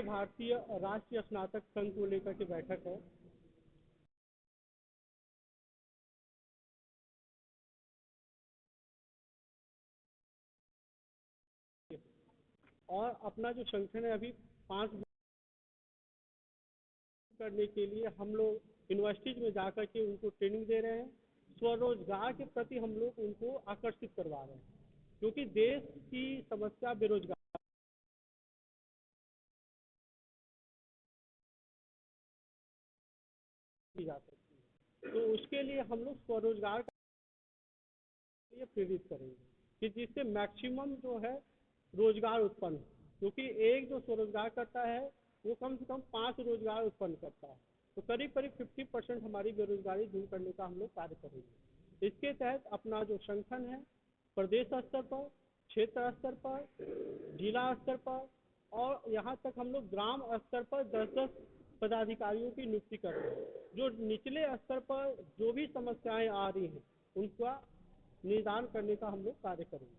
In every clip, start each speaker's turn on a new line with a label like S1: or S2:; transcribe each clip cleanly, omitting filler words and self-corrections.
S1: भारतीय राष्ट्रीय स्नातक संघ को लेकर के बैठक है। और अपना जो संगठन है अभी 5 करने के लिए हम लोग यूनिवर्सिटीज में जाकर के उनको ट्रेनिंग दे रहे हैं। स्वरोजगार के प्रति हम लोग उनको आकर्षित करवा रहे हैं, क्योंकि देश की समस्या बेरोजगार की जा सकती है। तो उसके लिए हम लोग स्वरोजगार के लिए प्रेरित करेंगे कि जिससे मैक्सिमम जो है रोजगार उत्पन्न हो, क्योंकि एक जो स्वरोजगार करता है वो कम से कम 5 रोजगार उत्पन्न करता है। तो करीब करीब 50% हमारी बेरोजगारी दूर करने का हम लोग कार्य करेंगे। इसके तहत अपना जो संगठन है प्रदेश स्तर पर, क्षेत्र स्तर पर, जिला स्तर पर और यहाँ तक हम लोग ग्राम स्तर पर 10-10 पदाधिकारियों की नियुक्ति कर रहे हैं, जो निचले स्तर पर जो भी समस्याएं आ रही हैं उनका निदान करने का हम लोग कार्य करेंगे।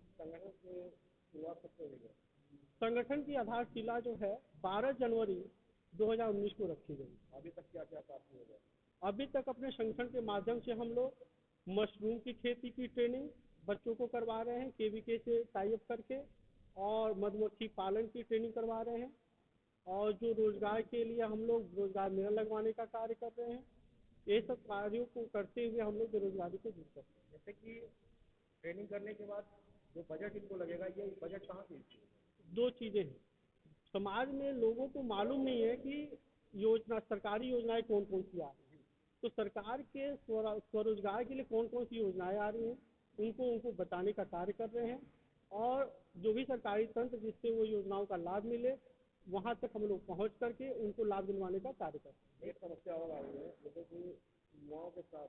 S1: संगठन की आधारशिला जो है 12 जनवरी 2019 को रखी गई।
S2: अभी तक क्या क्या कार्य हो गया?
S1: अभी तक अपने संगठन के माध्यम से हम लोग मशरूम की खेती की ट्रेनिंग बच्चों को करवा रहे हैं केवीके से टाई अप करके, और मधुमक्खी पालन की ट्रेनिंग करवा रहे हैं, और जो रोजगार के लिए हम लोग रोजगार मेला लगवाने का कार्य कर रहे हैं। ये सब कार्यों को करते हुए हम लोग बेरोजगारी को दूर करते हैं।
S2: जैसे कि ट्रेनिंग करने के बाद जो बजट इनको लगेगा, ये बजट कहाँ से?
S1: 2 चीजें हैं। समाज में लोगों को मालूम नहीं है कि योजना सरकारी योजनाएं कौन कौन सी आ रही हैं। तो सरकार के स्वरोजगार के लिए कौन कौन सी योजनाएं आ रही हैं उनको बताने का कार्य कर रहे हैं, और जो भी सरकारी तंत्र जिससे वो योजनाओं का लाभ मिले वहां तक हम लोग पहुंच करके उनको लाभ दिलवाने का कार्य करते हैं।
S2: एक समस्या और आ रही है, जैसे कि युवाओं के साथ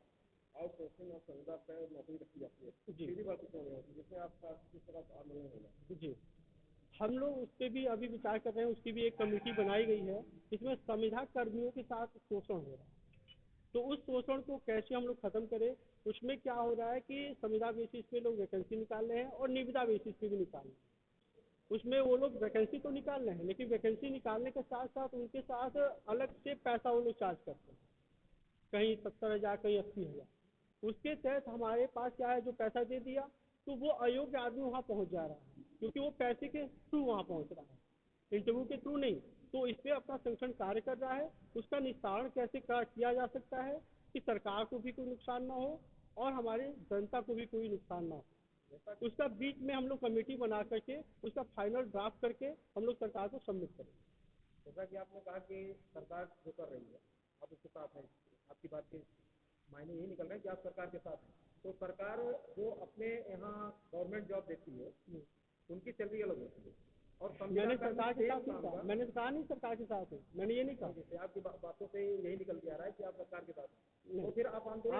S2: आउटसोर्सिंग और संविदा पर नौकरी रखी जाती है
S1: जी
S2: सीधी भर्ती क्यों नहीं होती, जिसमें आपका किस तरह आंदोलन होगा?
S1: जी, हम लोग उस पर भी अभी विचार कर रहे हैं। उसकी भी एक कमेटी बनाई गई है। इसमें संविदा कर्मियों के साथ शोषण हो रहा है, तो उस शोषण को कैसे हम लोग खत्म करें। उसमें क्या हो रहा है कि संविदा बेसिस पे लोग वैकेंसी निकाल रहे हैं और निविदा बेसिस पे भी निकाल रहे हैं। उसमें वो लोग वैकेंसी तो निकाल रहे हैं, लेकिन वैकेंसी निकालने के साथ साथ उनके साथ अलग से पैसा वो लोग चार्ज करते हैं, कहीं 70,000 कहीं 80,000। उसके तहत हमारे पास क्या है, जो पैसा दे दिया तो वो अयोग्य आदमी वहाँ पहुँच जा रहा है, क्योंकि वो पैसे के थ्रू वहाँ पहुँच रहा है, इंटरव्यू के थ्रू नहीं। तो इस पर अपना संगठन कार्य कर रहा है। उसका निस्तारण कैसे किया जा सकता है कि सरकार को भी कोई नुकसान ना हो और हमारे जनता को भी कोई नुकसान ना हो। उसका बीच में हम लोग कमेटी बना करके उसका फाइनल ड्राफ्ट करके हम लोग सरकार को सबमिट करेंगे।
S2: जैसा कि आपने कहा कि सरकार जो कर रही है आप उसके साथ हैं, आपकी बात के मायने यही निकल रहे हैं कि आप सरकार के साथ हैं। तो सरकार जो अपने यहाँ गवर्नमेंट जॉब देती है उनकी सैलरी अलग होती है, और
S1: मैंने सरकार के साथ नहीं कहा, मैंने कहा नहीं सरकार के साथ है, मैंने ये नहीं कहा।
S2: जैसे आपकी बातों से यही निकल के आ रहा है कि आप सरकार के साथ हैं, तो फिर आप आंदोलन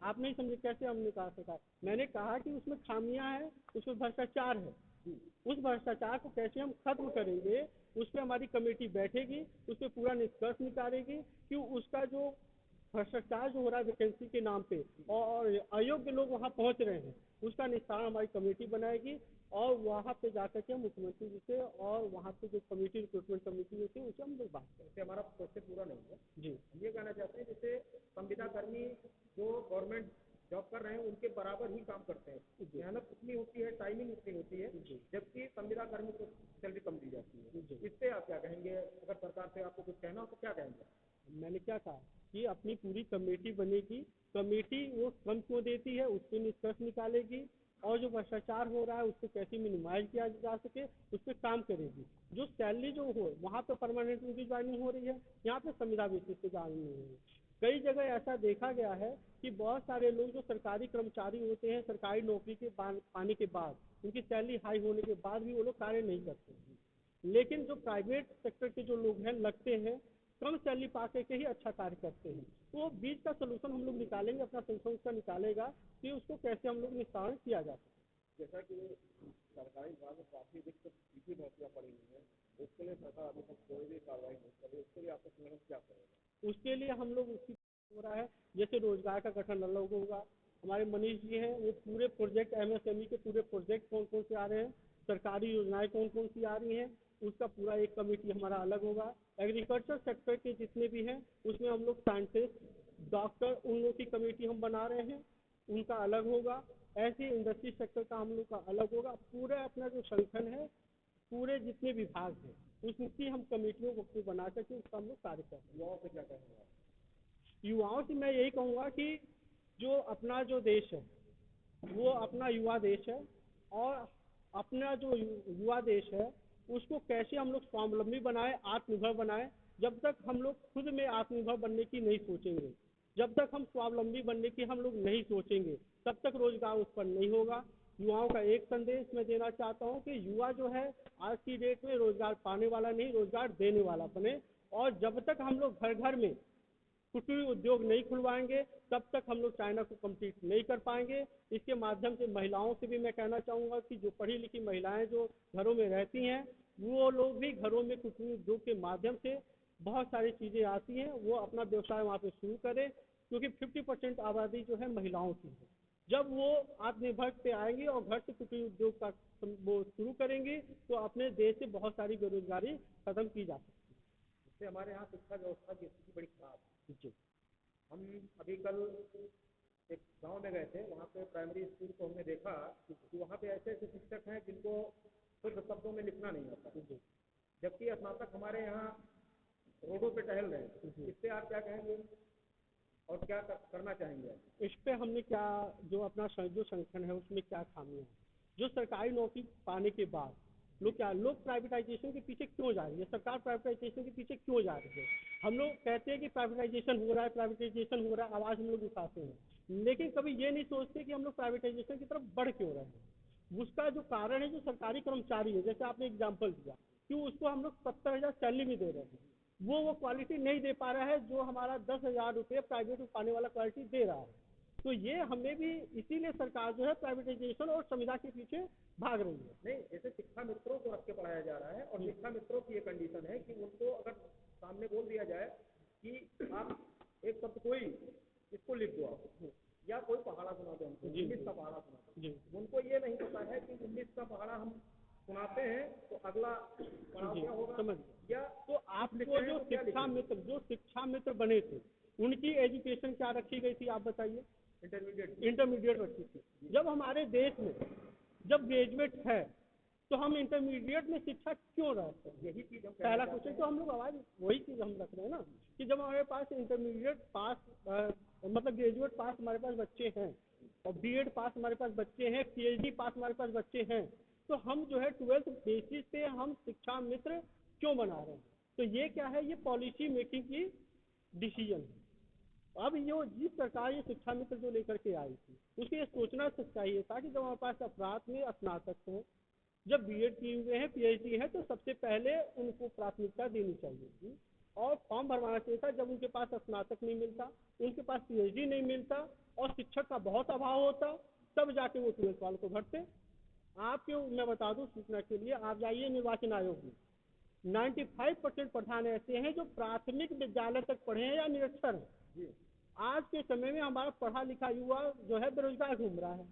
S1: आप नहीं समझे कैसे हमने कहा सरकार। मैंने कहा कि उसमें खामियां हैं, उसमें भ्रष्टाचार है। उस भ्रष्टाचार को कैसे हम खत्म करेंगे, उस पर हमारी कमेटी बैठेगी, उस पर पूरा निष्कर्ष निकालेगी कि उसका जो भ्रष्टाचार जो हो रहा है वैकेंसी के नाम पे और अयोग्य लोग वहाँ पहुँच रहे हैं, उसका निस्तारण हमारी कमेटी बनाएगी, और वहाँ पे जाकर के मुख्यमंत्री जी से और वहाँ पे जो कमेटी रिक्रूटमेंट कमेटी होती है उससे हम लोग बात करें।
S2: हमारा प्रोसेस पूरा नहीं है
S1: जी,
S2: हम ये कहना चाहते हैं जैसे संविदा कर्मी जो गवर्नमेंट जॉब कर रहे हैं उनके बराबर ही काम करते हैं, मेहनत उतनी होती है, टाइमिंग उतनी होती है, जबकि संविदा कर्मी को सैलरी कम दी जाती है। इस पे आप क्या कहेंगे? अगर सरकार से आपको कुछ कहना हो तो क्या कहेंगे?
S1: मैंने क्या कहा कि अपनी पूरी कमेटी बनेगी, कमेटी वो कम क्यों देती है उस पर निष्कर्ष निकालेगी, और जो भ्रष्टाचार हो रहा है उसको कैसे मिनिमाइज किया जा सके उस पर काम करेगी। जो सैलरी जो हो वहाँ पे परमानेंट उनकी ज्वाइनिंग हो रही है, यहाँ पे संविदा बेसिस पे ज्वाइनिंग हो रही है। कई जगह ऐसा देखा गया है कि बहुत सारे लोग जो सरकारी कर्मचारी होते हैं, सरकारी नौकरी के पाने के बाद उनकी सैलरी हाई होने के बाद भी वो लोग कार्य नहीं करते, लेकिन जो प्राइवेट सेक्टर के जो लोग हैं लगते हैं कम सैलरी पा के ही अच्छा कार्य करते हैं। तो बीच का सोल्यूशन हम लोग निकालेंगे, अपना संगठन उसका निकालेगा कि उसको कैसे हम लोग निस्तारण किया जा सकता।
S2: जैसा कि सरकारी विभाग में काफी सीधी नौकरियां पड़ी हुई हैं, उसके लिए सरकार अभी तक कोई भी कार्रवाई नहीं कर रही, उसके लिए आपका संगठन क्या करेगा?
S1: उसके लिए हम लोग उसकी हो रहा है, जैसे रोजगार का गठन अलग होगा। हमारे मनीष जी हैं, वो पूरे प्रोजेक्ट MSME के पूरे प्रोजेक्ट कौन कौन से आ रहे हैं, सरकारी योजनाएं कौन कौन सी आ रही हैं, उसका पूरा एक कमेटी हमारा अलग होगा। एग्रीकल्चर सेक्टर के जितने भी हैं उसमें हम लोग साइंटिस्ट, डॉक्टर, उन लोग की कमेटी हम बना रहे हैं, उनका अलग होगा। ऐसे इंडस्ट्री सेक्टर का हम लोग का अलग होगा। पूरा अपना जो संगठन है, पूरे जितने विभाग हैं उसकी हम कमेटियों को बना करके उसका हम लोग कार्य कर रहे हैं।
S2: युवाओं से क्या कहेंगे?
S1: युवाओं से मैं यही कहूँगा कि जो अपना जो देश है वो अपना युवा देश है, और अपना जो युवा देश है उसको कैसे हम लोग स्वावलंबी बनाए, आत्मनिर्भर बनाए। जब तक हम लोग खुद में आत्मनिर्भर बनने की नहीं सोचेंगे, जब तक हम स्वावलंबी बनने की हम लोग नहीं सोचेंगे, तब तक रोजगार उत्पन्न नहीं होगा। युवाओं का एक संदेश मैं देना चाहता हूँ कि युवा जो है आज की डेट में रोजगार पाने वाला नहीं, रोजगार देने वाला बने। और जब तक हम लोग घर घर में कुटीर उद्योग नहीं खुलवाएंगे तब तक हम लोग चाइना को कम्पीट नहीं कर पाएंगे। इसके माध्यम से महिलाओं से भी मैं कहना चाहूँगा कि जो पढ़ी लिखी महिलाएं जो घरों में रहती हैं वो लोग भी घरों में कुटीर उद्योग के माध्यम से बहुत सारी चीज़ें आती हैं, वो अपना व्यवसाय वहाँ पे शुरू करें, क्योंकि 50% आबादी जो है महिलाओं की है। जब वो आत्मनिर्भर पे आएंगी और घर से कुटीर उद्योग का वो शुरू करेंगी तो अपने देश से बहुत सारी बेरोजगारी खत्म की जा सकती है।
S2: इससे हमारे यहाँ शिक्षा व्यवस्था की स्थिति बड़ी खराब है।
S1: जी।
S2: हम अभी कल एक गांव में गए थे, वहाँ पे प्राइमरी स्कूल को हमने देखा कि वहाँ पे ऐसे ऐसे शिक्षक हैं जिनको शुद्ध शब्दों में लिखना नहीं आता, जबकि स्नातक हमारे यहाँ रोडों पे टहल रहे हैं। इससे आप क्या कहेंगे और क्या करना चाहेंगे?
S1: इस पे हमने क्या, जो अपना जो संगठन है उसमें क्या खामियां हैं, जो सरकारी नौकरी पाने के बाद लोग प्राइवेटाइजेशन के पीछे क्यों जा रही है, सरकार प्राइवेटाइजेशन के पीछे क्यों जा रही है। हम लोग कहते हैं कि प्राइवेटाइजेशन हो रहा है, प्राइवेटाइजेशन हो रहा है, आवाज हम लोग उठाते हैं, लेकिन कभी ये नहीं सोचते कि हम लोग प्राइवेटाइजेशन की तरफ बढ़ क्यों रहे हैं। उसका जो कारण है, जो सरकारी कर्मचारी है, जैसे आपने एग्जाम्पल दिया कि उसको हम लोग 70,000 सैलरी में दे रहे हैं, वो क्वालिटी नहीं दे पा रहा है जो हमारा 10,000 रुपये प्राइवेट में पाने वाला क्वालिटी दे रहा है। तो ये हमें भी, इसीलिए सरकार जो है प्राइवेटाइजेशन और संविदा के पीछे भाग रही है।
S2: नहीं, जैसे शिक्षा मित्रों को रख के पढ़ाया जा रहा है, और शिक्षा मित्रों की ये कंडीशन है कि उनको अगर सामने बोल दिया जाए कि आप एक शब्द कोई इसको लिख दो आप, या कोई पहाड़ा सुना दो हमको, 19 का पहाड़ा सुना दो, उनको ये नहीं पता है कि 19 का पहाड़ा हम सुनाते हैं तो अगला पढ़ाव क्या होगा,
S1: समझ
S2: या
S1: तो आपको जो शिक्षा मित्र बने थे उनकी एजुकेशन क्या रखी गई थी आप बताइए। इंटरमीडिएट रखी थी। जब हमारे देश में जब ग्रेजुएट है तो हम इंटरमीडिएट में शिक्षा क्यों रहते हैं,
S2: यही चीज हम
S1: पहला क्वेश्चन तो हम लोग आवाज वही चीज हम रख रहे हैं ना, कि जब हमारे पास इंटरमीडिएट पास मतलब ग्रेजुएट पास हमारे पास बच्चे हैं और बीएड पास हमारे पास बच्चे हैं, पीएचडी पास हमारे पास बच्चे हैं, तो हम जो है 12th बेसिस पे हम शिक्षा मित्र क्यों बना रहे हैं। तो ये क्या है, ये पॉलिसी मेकिंग की डिसीजन है। अब ये जिस सरकार ये शिक्षा मित्र जो लेकर के आई थी उसको ये सोचना चाहिए था कि जब हमारे पास अपराध में स्नातक हैं, जब बीएड किए हुए हैं, पीएचडी है, तो सबसे पहले उनको प्राथमिकता देनी चाहिए थी और फॉर्म भरवाना चाहिए था। जब उनके पास स्नातक नहीं मिलता, उनके पास पीएचडी नहीं मिलता और शिक्षक का बहुत अभाव होता, तब जाके वो 12th वालों को भरते। आपके मैं बता दूं सूचना के लिए, आप जाइए निर्वाचन आयोग में, 95% प्रधान ऐसे हैं जो प्राथमिक विद्यालय तक पढ़े हैं या निरक्षर हैं। आज के समय में हमारा पढ़ा लिखा युवा जो है बेरोजगार घूम रहा है।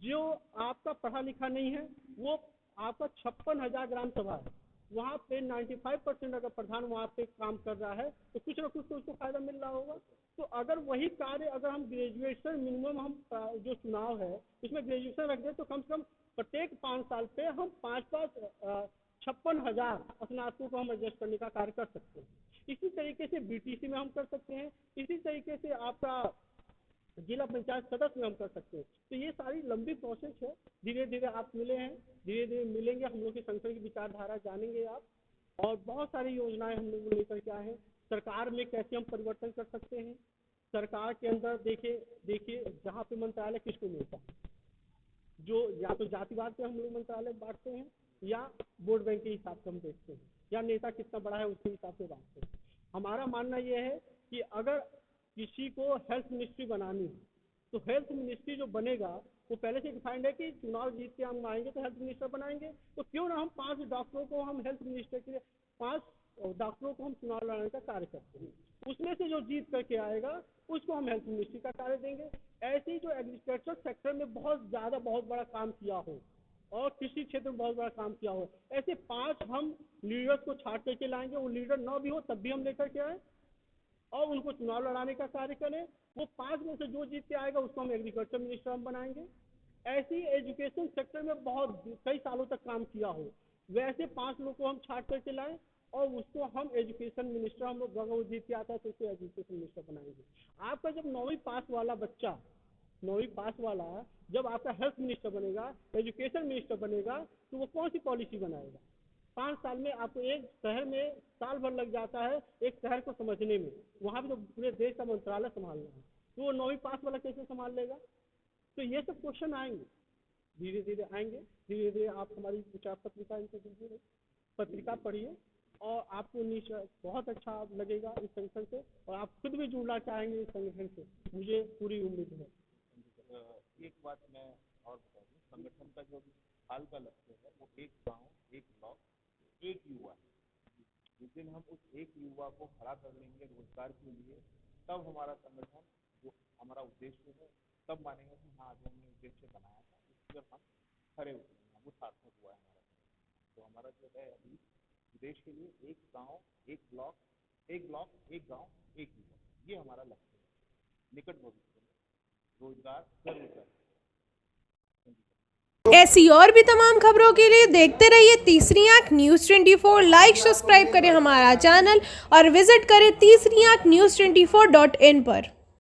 S1: जो आपका पढ़ा लिखा नहीं है वो आपका 56,000 ग्राम सभा है, वहाँ पे 95% अगर प्रधान वहाँ पे काम कर रहा है तो कुछ ना कुछ तो उसको फायदा मिल रहा होगा। तो अगर वही कार्य अगर हम ग्रेजुएशन मिनिमम हम जो चुनाव है उसमें ग्रेजुएशन रख दें तो कम से कम प्रत्येक 5 साल पे हम 56,000 स्नातकों को हम एडजस्ट करने का कार्य कर सकते हैं। इसी तरीके से बीटीसी में हम कर सकते हैं, इसी तरीके से आपका जिला पंचायत सदस्य में हम कर सकते हैं। तो ये सारी लंबी प्रोसेस है, धीरे धीरे आप मिले हैं, धीरे धीरे मिलेंगे, हम लोग की संगठन की विचारधारा जानेंगे आप, और बहुत सारी योजनाएं हम लोग लेकर के आए हैं। सरकार में कैसे हम परिवर्तन कर सकते हैं, सरकार के अंदर देखिए जहाँ पे मंत्रालय किसको मिलता है, जो या तो जातिवाद पे हम लोग मंत्रालय बांटते हैं या वोट बैंक के हिसाब से हम देखते हैं, या नेता कितना बड़ा है उसके हिसाब से बांटते हैं। हमारा मानना यह है कि अगर किसी को हेल्थ मिनिस्ट्री बनानी है तो हेल्थ मिनिस्ट्री जो बनेगा वो पहले से डिफाइंड है कि चुनाव जीत के हम आएंगे तो हेल्थ मिनिस्टर बनाएंगे, तो क्यों ना हम 5 डॉक्टरों को हम हेल्थ मिनिस्टर के लिए 5 डॉक्टरों को हम चुनाव लड़ाने का कार्य करते हैं, उसमें से जो जीत करके आएगा उसको हम हेल्थ मिनिस्ट्री का कार्य देंगे। ऐसे ही जो एग्रीकल्चर सेक्टर में बहुत बड़ा काम किया हो और कृषि क्षेत्र में बहुत बड़ा काम किया हो। ऐसे 5 हम लीडर्स को छाट करके लाएंगे, वो लीडर ना भी हो तब भी हम लेकर के आए और उनको चुनाव लड़ाने का कार्य करें। वो 5 में से जो जीत के आएगा उसको हम एग्रीकल्चर मिनिस्टर हम बनाएंगे। ऐसी एजुकेशन सेक्टर में बहुत कई सालों तक काम किया हो, वैसे 5 लोग को हम छाट करके लाएं और उसको हम एजुकेशन मिनिस्टर, हम लोग अगर वो जीत के आता है तो उसको एजुकेशन मिनिस्टर बनाएंगे। आपका जब 9वीं पास वाला बच्चा, 9वीं पास वाला जब आपका हेल्थ मिनिस्टर बनेगा, एजुकेशन मिनिस्टर बनेगा, तो वो कौन सी पॉलिसी बनाएगा? 5 साल में आपको एक शहर में साल भर लग जाता है एक शहर को समझने में, वहाँ भी तो पूरे देश का मंत्रालय संभालना है, तो वो 9वीं पास वाला कैसे संभाल लेगा? तो ये सब क्वेश्चन आएंगे, धीरे धीरे आएंगे। धीरे धीरे आप हमारी विचार पत्रिका इनको दीजिए, पत्रिका पढ़िए और आपको बहुत अच्छा लगेगा इस संगठन से और आप खुद भी जुड़ना चाहेंगे इस संगठन से, मुझे पूरी उम्मीद है।
S3: एक बात मैं और बता दूं, संगठन का जो हाल का लक्ष्य है वो एक गांव, एक ब्लॉक, एक युवा है। जिस दिन हम उस एक युवा को खड़ा कर लेंगे रोजगार के लिए, तब हमारा संगठन जो हमारा उद्देश्य है तब मानेंगे कि हाँ जो हमने उद्देश्य बनाया था उस पर हम खड़े उतरेंगे, वो सार्थक हुआ है हमारा। तो हमारा जो है अभी देश के लिए एक गांव, एक ब्लॉक, एक गांव, एक युवा, ये हमारा लक्ष्य है। निकट भविष्य में रोजगार जरूर करें।
S4: ऐसी और भी तमाम खबरों के लिए देखते रहिए तीसरी आंख न्यूज़ 24। लाइक सब्सक्राइब करें हमारा चैनल और विजिट करें तीसरी आंख news24.in पर।